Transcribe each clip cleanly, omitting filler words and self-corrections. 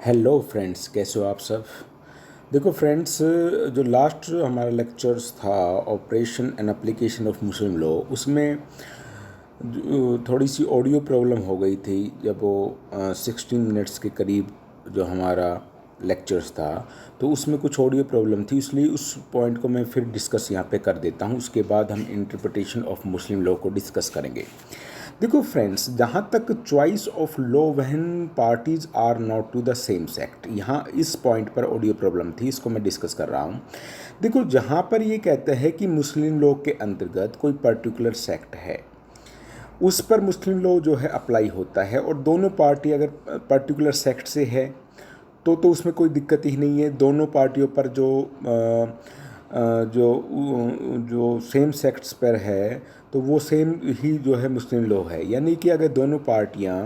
Hello friends, कैसे हो आप सब। देखो फ्रेंड्स, जो लास्ट हमारा लेक्चर्स था operation and application of Muslim law, उसमें थोड़ी सी ऑडियो प्रॉब्लम हो गई थी। जब वो 16 मिनट्स के करीब जो हमारा लेक्चर्स था, तो उसमें कुछ ऑडियो प्रॉब्लम थी, इसलिए उस पॉइंट को मैं फिर डिस्कस यहाँ पे कर देता हूँ। उसके बाद हम इंटरप्रिटेशन ऑफ मुस्लिम लॉ को डिस्कस करेंगे। देखो फ्रेंड्स, जहाँ तक choice of law when parties are not to the same sect, यहाँ इस पॉइंट पर ऑडियो प्रॉब्लम थी, इसको मैं डिस्कस कर रहा हूँ। देखो, जहाँ पर ये कहते हैं कि मुस्लिम लॉ के अंतर्गत कोई पर्टिकुलर सेक्ट है, उस पर मुस्लिम लॉ जो है अप्लाई होता है, और दोनों पार्टी अगर पर्टिकुलर सेक्ट से है तो उसमें कोई दिक्कत ही नहीं है। दोनों पार्टियों पर जो जो सेम सेक्ट्स पर है, तो वो सेम ही जो है मुस्लिम लॉ है। यानी कि अगर दोनों पार्टियां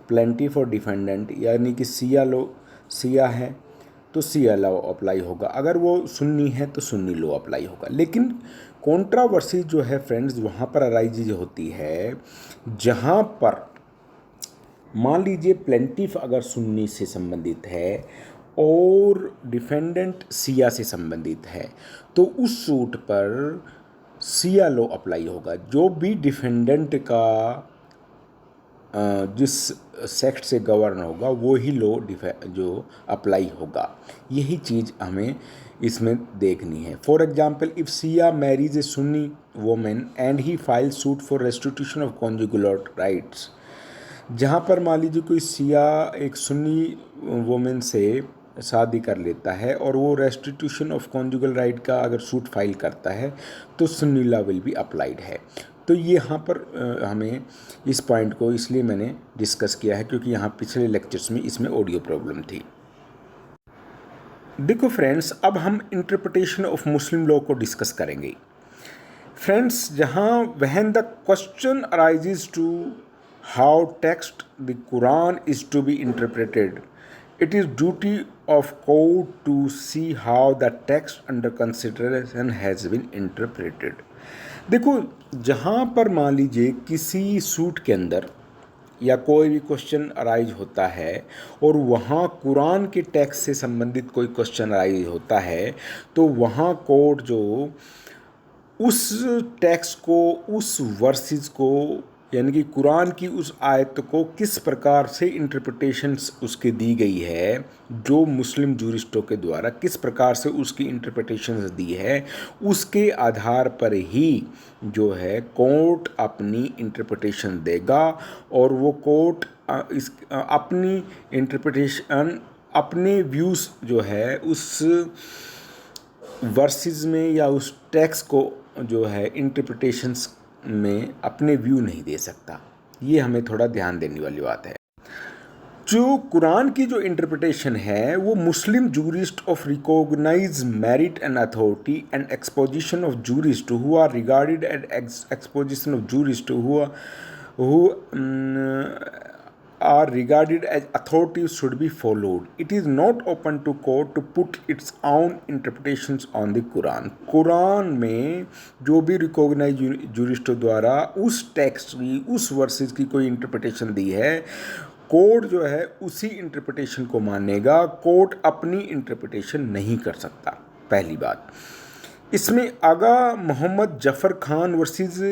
प्लेंटिफ और डिफेंडेंट, यानी कि सिया है तो सिया लॉ अप्लाई होगा, अगर वो सुन्नी है तो सुन्नी लॉ अप्लाई होगा। लेकिन कंट्रोवर्सी जो है फ्रेंड्स, वहाँ पर अराइज होती है जहाँ पर मान लीजिए प्लेंटिफ अगर सुन्नी से संबंधित है और डिफेंडेंट सिया से संबंधित है, तो उस सूट पर सिया लॉ अप्लाई होगा। जो भी डिफेंडेंट का जिस सेक्ट से गवर्न होगा वो ही लॉ जो अप्लाई होगा। यही चीज़ हमें इसमें देखनी है। For example, if Shia marries a Sunni women and he file suit for restitution of conjugal rights, जहाँ पर मान लीजिए कोई सिया एक सुन्नी वोमेन से शादी कर लेता है और वो रेस्टिट्यूशन ऑफ कॉन्जुगल राइट का अगर सूट फाइल करता है, तो Sunni law will be applied है। तो ये यहाँ पर हमें इस पॉइंट को इसलिए मैंने डिस्कस किया है क्योंकि यहाँ पिछले लेक्चर्स में इसमें ऑडियो प्रॉब्लम थी। देखो फ्रेंड्स, अब हम इंटरप्रिटेशन ऑफ मुस्लिम लॉ को डिस्कस करेंगे। फ्रेंड्स, जहाँ when the question arises to how text the Quran is to be interpreted, it is duty of court to see how the text under consideration has been interpreted. देखो, जहाँ पर मान लीजिए किसी suit के अंदर या कोई भी क्वेश्चन अराइज होता है और वहाँ कुरान के टेक्स्ट से संबंधित कोई क्वेश्चन अराइज होता है, तो वहाँ कोर्ट जो उस टेक्स्ट को, उस वर्सेस को, यानी कि कुरान की उस आयत को किस प्रकार से इंटरप्रिटेशंस उसकी दी गई है, जो मुस्लिम जूरिस्टों के द्वारा किस प्रकार से उसकी इंटरप्रिटेशंस दी है, उसके आधार पर ही जो है कोर्ट अपनी इंटरप्रिटेशन देगा। और वो कोर्ट अपनी इंटरप्रिटेशन, अपने व्यूज़ जो है उस वर्सेस में या उस टेक्स्ट को जो है इंटरप्रिटेशंस में अपने व्यू नहीं दे सकता। ये हमें थोड़ा ध्यान देने वाली बात है। जो कुरान की जो इंटरप्रिटेशन है, वो Muslim jurist of recognize merit and authority and exposition of jurist who are regarded as exposition of jurist who are regarded as authorities should be followed. It is not open to court to put its own interpretations on the Quran. Quran में जो भी recognise जूरिस्टों द्वारा उस text की, उस versus की कोई interpretation दी है, कोर्ट जो है उसी इंटरप्रिटेशन को मानेगा। कोर्ट अपनी इंटरप्रिटेशन नहीं कर सकता। पहली बात, इसमें आगा मोहम्मद जफ़र खान वर्सेस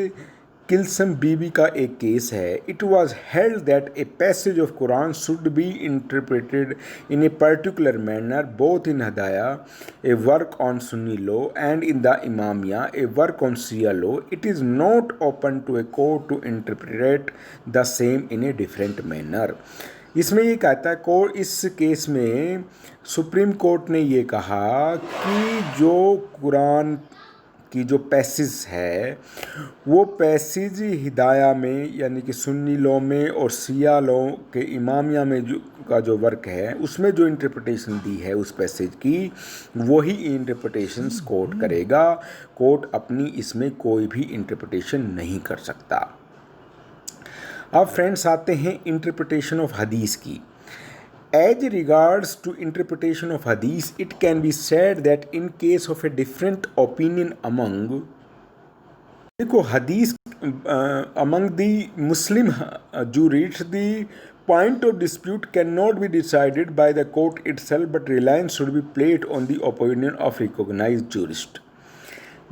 किल्सम बीबी का एक केस है। It was held that a passage of Quran should be interpreted in a particular manner both in Hidaya, a work on Sunni law, and in the Imamia, a work on Shia law. It is not open to a court to interpret the same in a different manner. इसमें ये कहता है court, इस case में supreme court ने ये कहा कि जो कुरान की जो पैसेज है, वो पैसेज हिदाया में, यानी कि सुन्नी लॉ में, और सिया लॉ के इमामिया में जो वर्क है, उसमें जो इंटरप्रिटेशन दी है उस पैसेज की, वही इंटरप्रिटेशंस कोर्ट करेगा। कोर्ट अपनी इसमें कोई भी इंटरप्रिटेशन नहीं कर सकता। अब फ्रेंड्स आते हैं इंटरप्रिटेशन ऑफ हदीस की। As regards to interpretation of hadith, it can be said that in case of a different opinion among, देखो हदीस among the Muslim jurists, the point of dispute cannot be decided by the court itself, but reliance should be placed on the opinion of recognized jurist.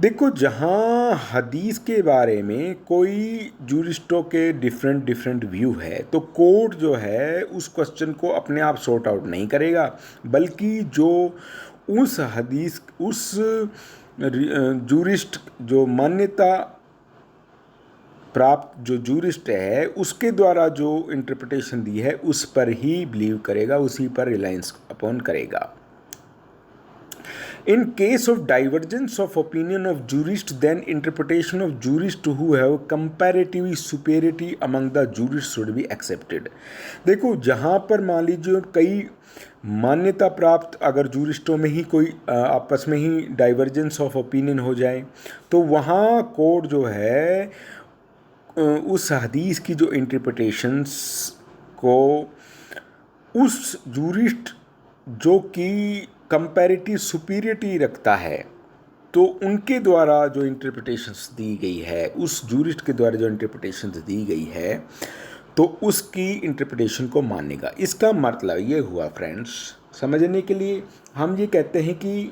देखो, जहाँ हदीस के बारे में कोई जूरिस्टों के डिफरेंट व्यू है, तो कोर्ट जो है उस क्वेश्चन को अपने आप सॉर्ट आउट नहीं करेगा, बल्कि जो उस हदीस उस जूरिस्ट जो मान्यता प्राप्त जो जूरिस्ट है उसके द्वारा जो इंटरप्रिटेशन दी है उस पर ही बिलीव करेगा, उसी पर रिलायंस अपॉन करेगा. In case of divergence of opinion of jurist, then interpretation of jurists who have comparative superiority among the jurists should be accepted. देखो, जहाँ पर मान लीजिए कई मान्यता प्राप्त अगर जूरिस्टों में ही कोई आपस में ही डाइवर्जेंस ऑफ ओपिनियन हो जाए, तो वहाँ कोर्ट जो है उस हदीस की जो इंटरप्रिटेशंस को उस जूरिस्ट जो कि कंपैरेटिव सुपीरियरिटी रखता है, तो उनके द्वारा जो इंटरप्रिटेशंस दी गई है, उस जूरिस्ट के द्वारा जो इंटरप्रिटेशंस दी गई है, तो उसकी इंटरप्रिटेशन को मानेगा. इसका मतलब ये हुआ फ्रेंड्स, समझने के लिए हम ये कहते हैं कि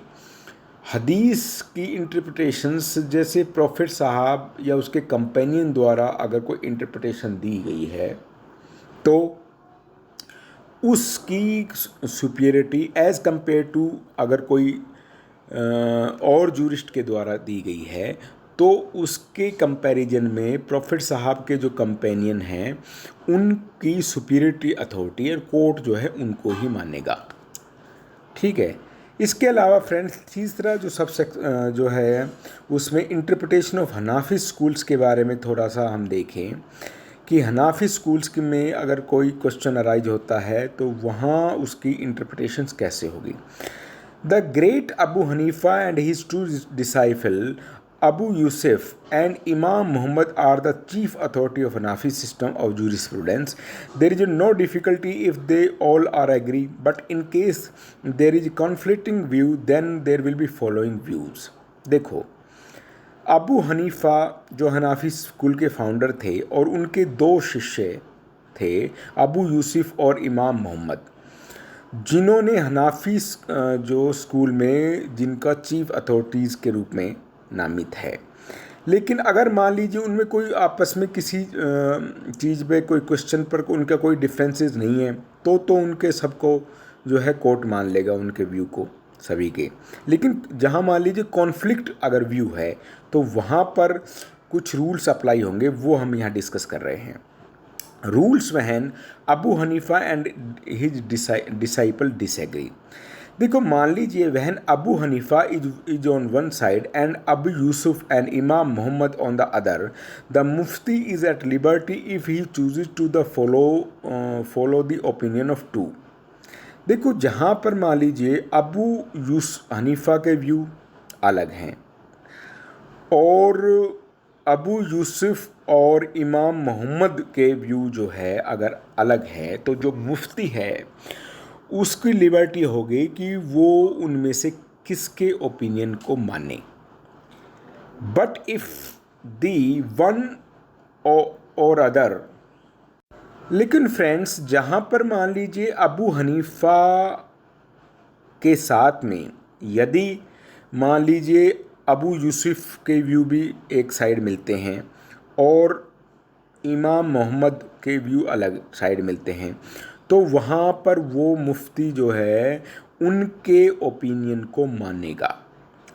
हदीस की इंटरप्रिटेशंस जैसे प्रॉफिट साहब या उसके कंपेनियन द्वारा अगर कोई इंटरप्रिटेशन दी गई है, तो उसकी सुपीरियरिटी एज़ कंपेयर टू अगर कोई और जूरिस्ट के द्वारा दी गई है, तो उसके कंपैरिजन में प्रॉफिट साहब के जो कंपेनियन हैं उनकी सुपीरियरिटी अथॉरिटी और कोर्ट जो है उनको ही मानेगा. ठीक है. इसके अलावा फ्रेंड्स तीसरा जो जो है उसमें इंटरप्रिटेशन ऑफ हनाफी स्कूल्स के बारे में थोड़ा सा हम देखें कि हनाफी स्कूल्स में अगर कोई क्वेश्चन अराइज होता है तो वहाँ उसकी इंटरप्रिटेशंस कैसे होगी. The great Abu Hanifa and his two disciple Abu Yusuf and Imam Muhammad are the chief authority of Hanafi system of jurisprudence. There is no difficulty if they all are agree, but in case there is conflicting view, then there will be following views. देखो, Abu Hanifa जो Hanafi school के founder थे और उनके दो शिष्य थे, अबू यूसुफ और इमाम मोहम्मद, जिन्होंने हनाफी जो स्कूल में जिनका चीफ अथॉरिटीज़ के रूप में नामित है. लेकिन अगर मान लीजिए उनमें कोई आपस में किसी चीज़ पे कोई क्वेश्चन पर उनका कोई डिफरेंसेस नहीं है, तो उनके सबको जो है कोर्ट मान लेगा उनके व्यू को सभी के. लेकिन जहाँ मान लीजिए कॉन्फ्लिक्ट अगर व्यू है, तो वहाँ पर कुछ रूल्स अप्लाई होंगे, वो हम यहाँ डिस्कस कर रहे हैं. Rules when Abu Hanifa and his disciple disagree. देखो, मान लीजिए when Abu Hanifa is on one side and Abu Yusuf and Imam Mohammad on the other, the mufti is at liberty if he chooses to the follow the opinion of two. देखो, जहाँ पर मान लीजिए Abu Hanifa के view अलग हैं और अबू यूसुफ और इमाम मोहम्मद के व्यू जो है अगर अलग है, तो जो मुफ्ती है उसकी लिबर्टी होगी कि वो उनमें से किसके ओपिनियन को माने. बट इफ़ दी वन और अदर. लेकिन फ्रेंड्स, जहाँ पर मान लीजिए अबू हनीफा के साथ में यदि मान लीजिए अबू यूसुफ के व्यू भी एक साइड मिलते हैं और इमाम मोहम्मद के व्यू अलग साइड मिलते हैं, तो वहाँ पर वो मुफ्ती जो है उनके ओपिनियन को मानेगा.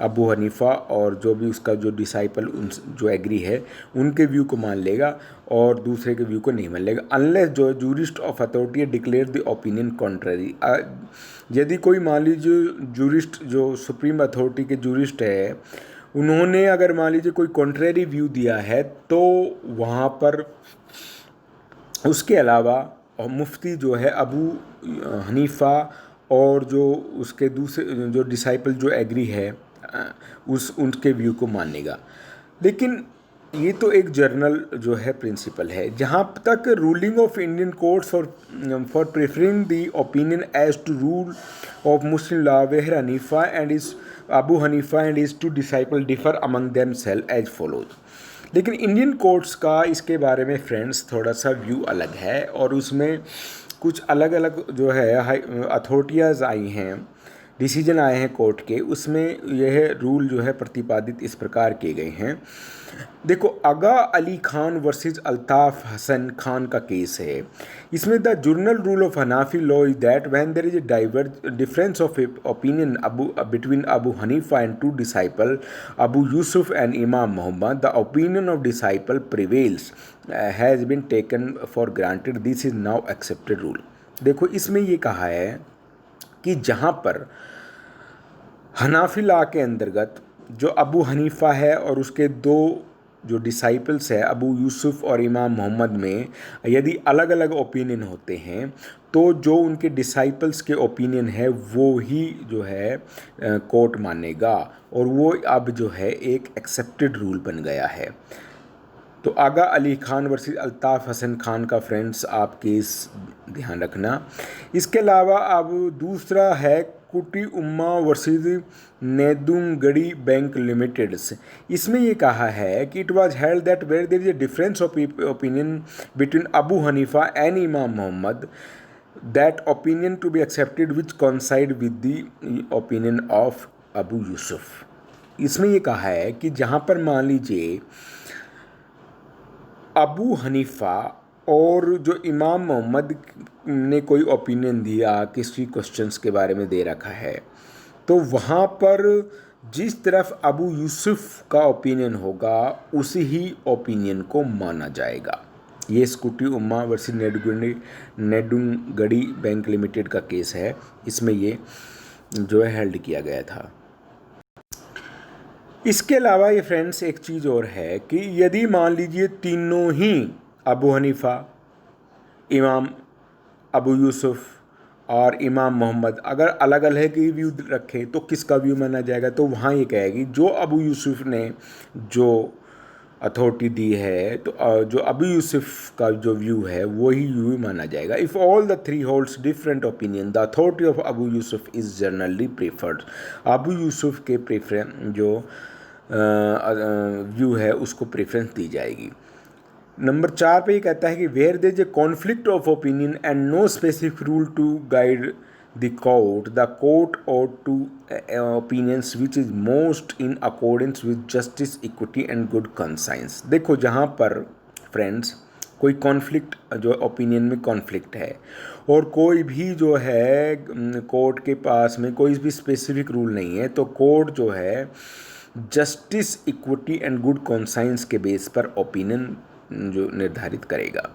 अबू हनीफा और जो भी उसका जो डिसाइपल जो एग्री है उनके व्यू को मान लेगा और दूसरे के व्यू को नहीं मान लेगा, अनलेस जो jurist of authority declare the opinion contrary. यदि कोई मान लीजिए जूरिस्ट जो सुप्रीम अथॉरिटी के जूरिस्ट है, उन्होंने अगर मान लीजिए कोई कॉन्ट्ररी व्यू दिया है, तो वहाँ पर उसके अलावा और मुफ्ती जो है अबू हनीफा और जो उसके दूसरे जो डिसाइपल जो एग्री है उनके व्यू को मानेगा. लेकिन ये तो एक जर्नल जो है प्रिंसिपल है. जहाँ तक ruling of Indian courts for preferring the opinion as to rule of Muslim law, where Hanifa and is Abu Hanifa and is two disciple differ among them self as follows. लेकिन Indian courts का इसके बारे में friends थोड़ा सा view अलग है, और उसमें कुछ अलग अलग जो है अथॉरिटीज़ आई हैं, डिसीजन आए हैं कोर्ट के, उसमें यह रूल जो है प्रतिपादित इस प्रकार किए गए हैं। देखो, आगा अली खान वर्सेस अल्ताफ़ हसन खान का केस है। इसमें the general rule of Hanafi law is that when there is a difference of opinion between Abu Hanifa and two disciple Abu Yusuf and Imam Mohammad, the opinion of disciple prevails has been taken for granted, this is now accepted rule. देखो, इसमें ये कहा है कि जहाँ पर Hanafi law के अंतर्गत जो अबू हनीफा है और उसके दो जो डिसाइपल्स है अबू यूसुफ और इमाम मोहम्मद में यदि अलग अलग ओपिनियन होते हैं, तो जो उनके डिसाइपल्स के ओपिनियन है वो ही जो है कोर्ट मानेगा, और वो अब जो है एक एक्सेप्टेड रूल बन गया है। तो आगा अली खान वर्सेस अल्ताफ़ हसन खान का फ्रेंड्स आप केस ध्यान रखना। इसके अलावा अब दूसरा है Kutti Umma versus Nedungadi bank limited. इसमें ये कहा है कि it was held that where there is a difference of opinion between Abu Hanifa and Imam Mohammad, that opinion to be accepted which coincide with the opinion of Abu Yusuf. इसमें ये कहा है कि जहाँ पर मान लीजिए अबू हनीफा और जो इमाम मोहम्मद ने कोई ओपिनियन दिया किसी क्वेश्चंस के बारे में दे रखा है, तो वहाँ पर जिस तरफ अबू यूसुफ का ओपिनियन होगा उसी ही ओपिनियन को माना जाएगा। ये स्कूटी उम्मा वर्सेस नेदुंगड़ी बैंक लिमिटेड का केस है, इसमें ये जो है हेल्ड किया गया था। इसके अलावा ये फ्रेंड्स एक चीज़ और है कि यदि मान लीजिए तीनों ही अबू हनीफा, इमाम अबू यूसुफ और इमाम मोहम्मद अगर अलग अलग ही व्यू रखे तो किसका व्यू माना जाएगा? तो वहाँ ये कहेगी जो अबू यूसुफ ने जो अथॉरिटी दी है, तो जो अबू यूसुफ का जो व्यू है वही व्यू माना जाएगा। If all the three holds different opinion the authority of Abu Yusuf is generally preferred. Abu Yusuf के प्रेफरेंस जो व्यू है उसको प्रेफरेंस दी जाएगी। नंबर 4 पे ये कहता है कि where there is a conflict of opinion and no specific rule to guide the court or two opinions which is most in accordance with justice, equity and good conscience. देखो, जहाँ पर friends कोई conflict जो opinion में conflict है और कोई भी जो है कोर्ट के पास में कोई भी स्पेसिफिक रूल नहीं है, तो कोर्ट जो है justice, equity and good conscience के बेस पर ओपिनियन जो निर्धारित करेगा।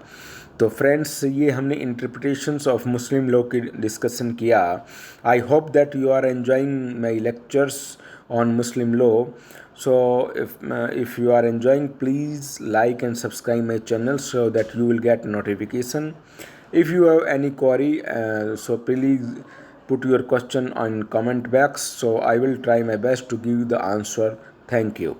तो फ्रेंड्स, ये हमने इंटरप्रिटेशंस ऑफ मुस्लिम लॉ की डिस्कशन किया। I hope that you are enjoying my lectures on Muslim law. So if you are enjoying, please like and subscribe my channel so that you will get notification. If you have any query, so please put your question on comment box, so I will try my best to give you the answer. Thank you.